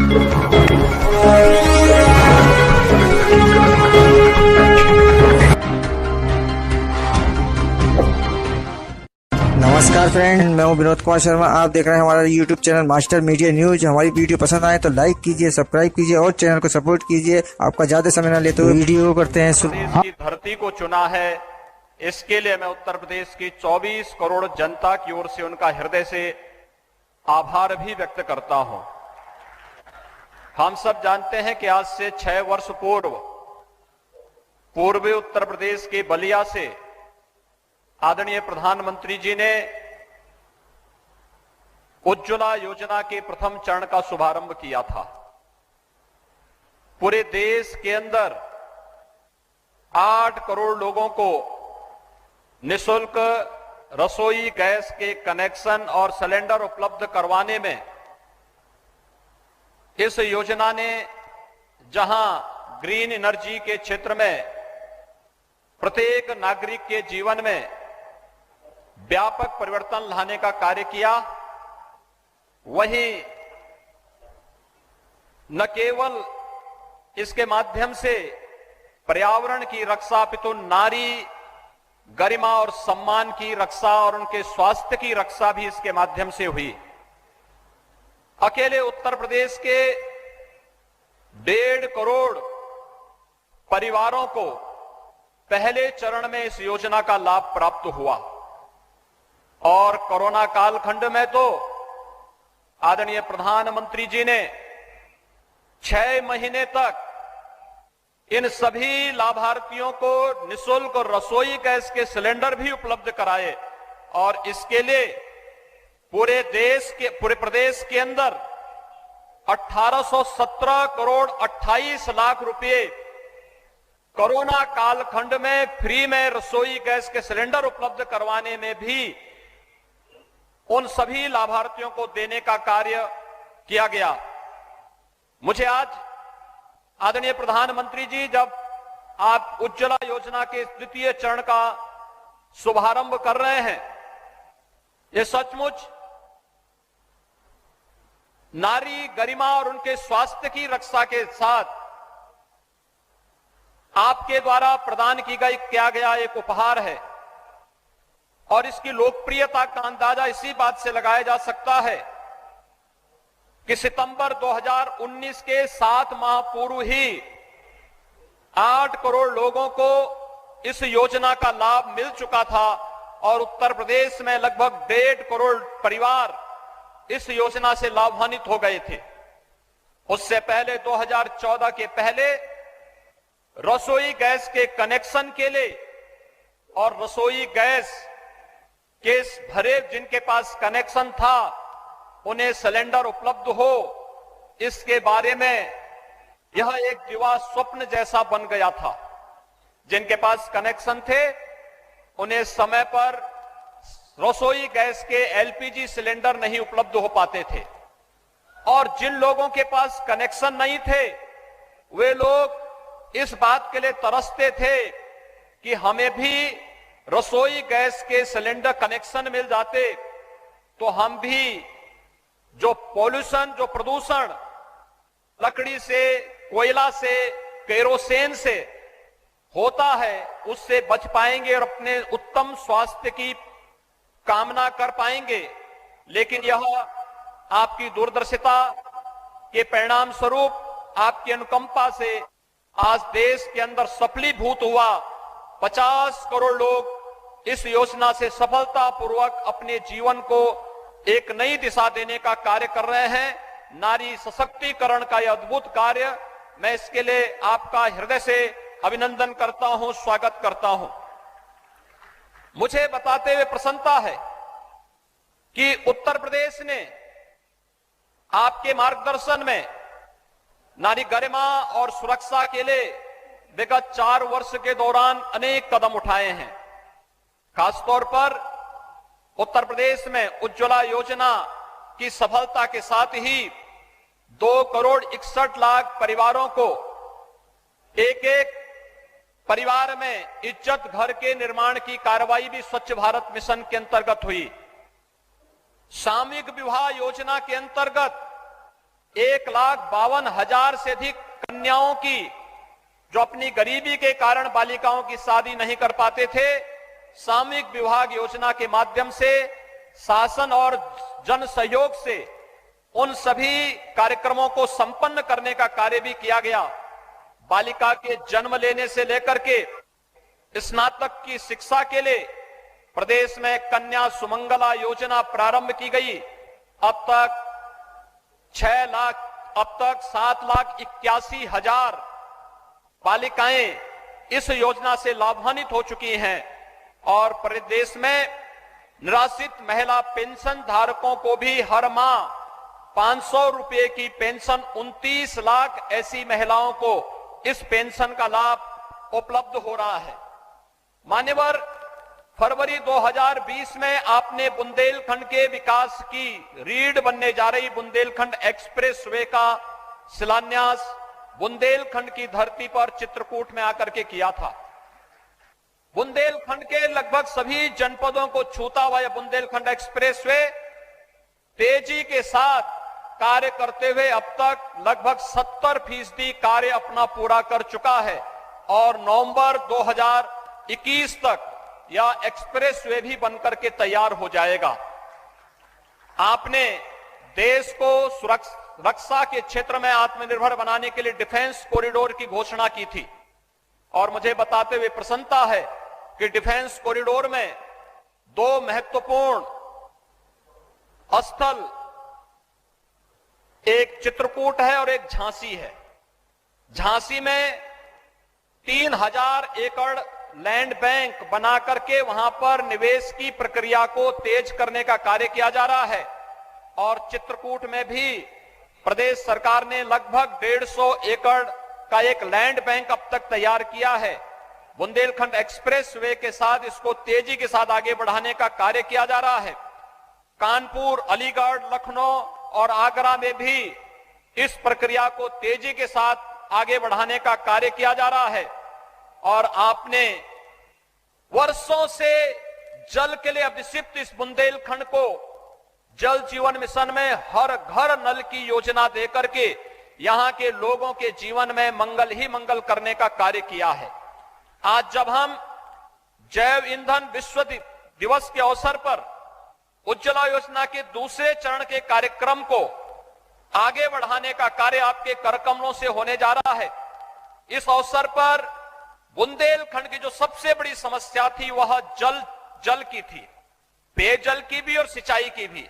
नमस्कार फ्रेंड, मैं हूं विनोद कुमार शर्मा। आप देख रहे हैं हमारा YouTube channel master media news. हमारी वीडियो पसंद आए तो लाइक कीजिए, सब्सक्राइब कीजिए और चैनल को सपोर्ट कीजिए। आपका ज्यादा समय न लेते हुए वीडियो करते हैं। प्रदेश की धरती को चुना है, इसके लिए मैं उत्तर प्रदेश की 24 करोड़ जनता की ओर से उनका हृदय से आभार भी व्यक्त करता हूं। हम सब जानते हैं कि आज से 6 वर्ष पूर्व उत्तर प्रदेश के बलिया से आदरणीय प्रधानमंत्री जी ने उज्ज्वला योजना के प्रथम चरण का शुभारंभ किया था। पूरे देश के अंदर 8 करोड़ लोगों को निःशुल्क रसोई गैस के कनेक्शन और सिलेंडर उपलब्ध करवाने में इस योजना ने जहां ग्रीन एनर्जी के क्षेत्र में प्रत्येक नागरिक के जीवन में व्यापक परिवर्तन लाने का कार्य किया, वहीं न केवल इसके माध्यम से पर्यावरण की रक्षा अपितु नारी गरिमा और सम्मान की रक्षा और उनके स्वास्थ्य की रक्षा भी इसके माध्यम से हुई। अकेले उत्तर प्रदेश के 1.5 करोड़ परिवारों को पहले चरण में इस योजना का लाभ प्राप्त हुआ और कोरोना कालखंड में तो आदरणीय प्रधानमंत्री जी ने 6 महीने तक इन सभी लाभार्थियों को निःशुल्क रसोई गैस के सिलेंडर भी उपलब्ध कराए और इसके लिए पूरे प्रदेश के अंदर 1817 करोड़ 28 लाख रुपए कोरोना कालखंड में फ्री में रसोई गैस के सिलेंडर उपलब्ध करवाने में भी उन सभी लाभार्थियों को देने का कार्य किया गया। मुझे आज आदरणीय प्रधानमंत्री जी, जब आप उज्ज्वला योजना के द्वितीय चरण का शुभारंभ कर रहे हैं, ये सचमुच नारी गरिमा और उनके स्वास्थ्य की रक्षा के साथ आपके द्वारा प्रदान किया गया एक उपहार है और इसकी लोकप्रियता का अंदाजा इसी बात से लगाया जा सकता है कि सितंबर 2019 के 7 माह पूर्व ही 8 करोड़ लोगों को इस योजना का लाभ मिल चुका था और उत्तर प्रदेश में लगभग 1.5 करोड़ परिवार इस योजना से लाभान्वित हो गए थे। उससे पहले 2014 के पहले रसोई गैस के कनेक्शन के लिए और रसोई गैस के भरे जिनके पास कनेक्शन था उन्हें सिलेंडर उपलब्ध हो, इसके बारे में यह एक दिवा स्वप्न जैसा बन गया था। जिनके पास कनेक्शन थे उन्हें समय पर रसोई गैस के एलपीजी सिलेंडर नहीं उपलब्ध हो पाते थे और जिन लोगों के पास कनेक्शन नहीं थे वे लोग इस बात के लिए तरसते थे कि हमें भी रसोई गैस के सिलेंडर कनेक्शन मिल जाते तो हम भी जो प्रदूषण लकड़ी से, कोयला से, केरोसिन से होता है उससे बच पाएंगे और अपने उत्तम स्वास्थ्य की कामना कर पाएंगे। लेकिन यह आपकी दूरदर्शिता के परिणाम स्वरूप, आपकी अनुकंपा से आज देश के अंदर सफलीभूत हुआ। 50 करोड़ लोग इस योजना से सफलतापूर्वक अपने जीवन को एक नई दिशा देने का कार्य कर रहे हैं। नारी सशक्तिकरण का यह अद्भुत कार्य, मैं इसके लिए आपका हृदय से अभिनंदन करता हूं, स्वागत करता हूं। मुझे बताते हुए प्रसन्नता है कि उत्तर प्रदेश ने आपके मार्गदर्शन में नारी गरिमा और सुरक्षा के लिए विगत 4 वर्ष के दौरान अनेक कदम उठाए हैं। खासतौर पर उत्तर प्रदेश में उज्ज्वला योजना की सफलता के साथ ही 2 करोड़ 61 लाख परिवारों को एक परिवार में इज्जत घर के निर्माण की कार्रवाई भी स्वच्छ भारत मिशन के अंतर्गत हुई। सामूहिक विवाह योजना के अंतर्गत 1,52,000 से अधिक कन्याओं की, जो अपनी गरीबी के कारण बालिकाओं की शादी नहीं कर पाते थे, सामूहिक विवाह योजना के माध्यम से शासन और जन सहयोग से उन सभी कार्यक्रमों को संपन्न करने का कार्य भी किया गया। बालिका के जन्म लेने से लेकर के स्नातक की शिक्षा के लिए प्रदेश में कन्या सुमंगला योजना प्रारंभ की गई। अब तक 7,81,000 बालिकाएं इस योजना से लाभान्वित हो चुकी हैं और प्रदेश में निराश्रित महिला पेंशन धारकों को भी हर माह 500 रुपए की पेंशन 29 लाख ऐसी महिलाओं को इस पेंशन का लाभ उपलब्ध हो रहा है। मान्यवर, फरवरी 2020 में आपने बुंदेलखंड के विकास की रीढ़ बनने जा रही बुंदेलखंड एक्सप्रेसवे का शिलान्यास बुंदेलखंड की धरती पर चित्रकूट में आकर के किया था। बुंदेलखंड के लगभग सभी जनपदों को छूता हुआ यह बुंदेलखंड एक्सप्रेसवे तेजी के साथ कार्य करते हुए अब तक लगभग 70% कार्य अपना पूरा कर चुका है और नवंबर 2021 तक यह एक्सप्रेसवे भी बनकर के तैयार हो जाएगा। आपने देश को रक्षा के क्षेत्र में आत्मनिर्भर बनाने के लिए डिफेंस कॉरिडोर की घोषणा की थी और मुझे बताते हुए प्रसन्नता है कि डिफेंस कॉरिडोर में 2 महत्वपूर्ण स्थल, एक चित्रकूट है और एक झांसी है। झांसी में 3,000 एकड़ लैंड बैंक बना करके वहां पर निवेश की प्रक्रिया को तेज करने का कार्य किया जा रहा है और चित्रकूट में भी प्रदेश सरकार ने लगभग 150 एकड़ का एक लैंड बैंक अब तक तैयार किया है। बुंदेलखंड एक्सप्रेसवे के साथ इसको तेजी के साथ आगे बढ़ाने का कार्य किया जा रहा है। कानपुर, अलीगढ़, लखनऊ और आगरा में भी इस प्रक्रिया को तेजी के साथ आगे बढ़ाने का कार्य किया जा रहा है और आपने वर्षों से जल के लिए अभिषिक्त इस बुंदेलखंड को जल जीवन मिशन में हर घर नल की योजना देकर के यहां के लोगों के जीवन में मंगल ही मंगल करने का कार्य किया है। आज जब हम जैव ईंधन विश्व दिवस के अवसर पर उज्ज्वला योजना के दूसरे चरण के कार्यक्रम को आगे बढ़ाने का कार्य आपके करकमलों से होने जा रहा है, इस अवसर पर बुंदेलखंड की जो सबसे बड़ी समस्या थी वह जल की थी, पेयजल की भी और सिंचाई की भी।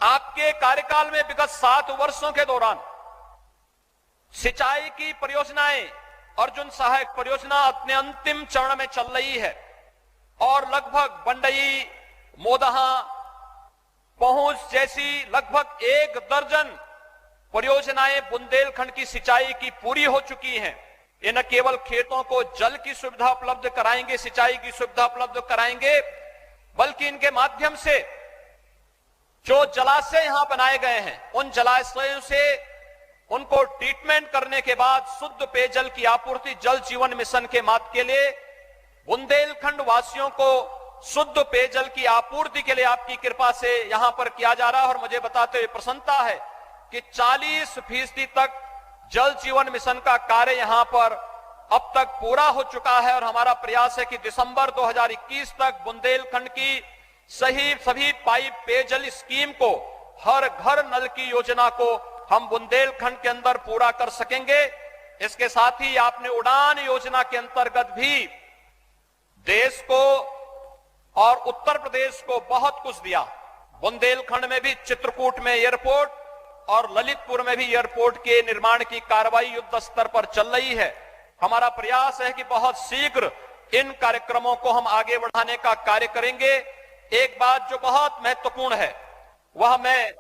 आपके कार्यकाल में विगत 7 वर्षों के दौरान सिंचाई की परियोजनाएं अर्जुन सहायक परियोजना अपने अंतिम चरण में चल रही है और लगभग बंडई, मोदहा, पहुंच जैसी लगभग 1 दर्जन परियोजनाएं बुंदेलखंड की सिंचाई की पूरी हो चुकी हैं। ये न केवल खेतों को जल की सुविधा उपलब्ध कराएंगे, सिंचाई की सुविधा उपलब्ध कराएंगे, बल्कि इनके माध्यम से जो जलाशय यहां बनाए गए हैं उन जलाशयों से उनको ट्रीटमेंट करने के बाद शुद्ध पेयजल की आपूर्ति जल जीवन मिशन के माध्यम के लिए बुंदेलखंड वासियों को शुद्ध पेयजल की आपूर्ति के लिए आपकी कृपा से यहां पर किया जा रहा है और मुझे बताते हुए प्रसन्नता है कि 40% तक जल जीवन मिशन का कार्य यहां पर अब तक पूरा हो चुका है और हमारा प्रयास है कि दिसंबर 2021 तक बुंदेलखंड की सभी पाइप पेयजल स्कीम को, हर घर नल की योजना को हम बुंदेलखंड के अंदर पूरा कर सकेंगे। इसके साथ ही आपने उड़ान योजना के अंतर्गत भी देश को और उत्तर प्रदेश को बहुत कुछ दिया। बुंदेलखंड में भी चित्रकूट में एयरपोर्ट और ललितपुर में भी एयरपोर्ट के निर्माण की कार्रवाई युद्ध स्तर पर चल रही है। हमारा प्रयास है कि बहुत शीघ्र इन कार्यक्रमों को हम आगे बढ़ाने का कार्य करेंगे। एक बात जो बहुत महत्वपूर्ण है वह मैं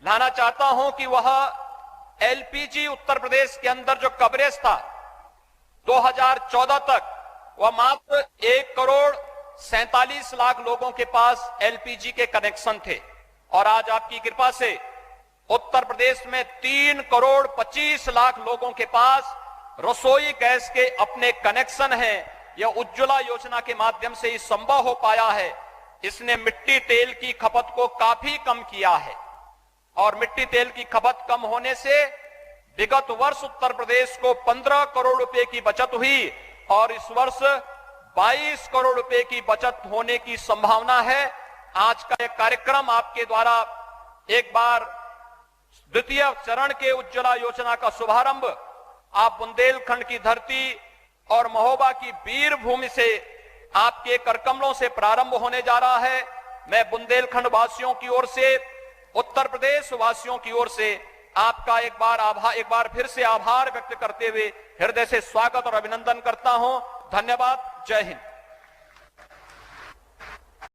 लाना चाहता हूं कि वह एलपीजी उत्तर प्रदेश के अंदर जो कवरेज था 2014 तक वह मात्र 1,47,00,000 लोगों के पास एलपीजी के कनेक्शन थे और आज आपकी कृपा से उत्तर प्रदेश में 3,25,00,000 लोगों के पास रसोई गैस के अपने कनेक्शन हैं। यह उज्ज्वला योजना के माध्यम से ही संभव हो पाया है। इसने मिट्टी तेल की खपत को काफी कम किया है। और मिट्टी तेल की खपत कम होने से विगत वर्ष उत्तर प्रदेश को 15 करोड़ रुपए की बचत हुई और इस वर्ष 22 करोड़ रुपए की बचत होने की संभावना है। आज का एक कार्यक्रम आपके द्वारा एक बार द्वितीय चरण के उज्ज्वला योजना का शुभारंभ आप बुंदेलखंड की धरती और महोबा की वीर भूमि से आपके करकमलों से प्रारंभ होने जा रहा है। मैं बुंदेलखंड वासियों की ओर से, उत्तर प्रदेश वासियों की ओर से आपका एक बार फिर से आभार व्यक्त करते हुए हृदय से स्वागत और अभिनंदन करता हूं। धन्यवाद। जय हिंद।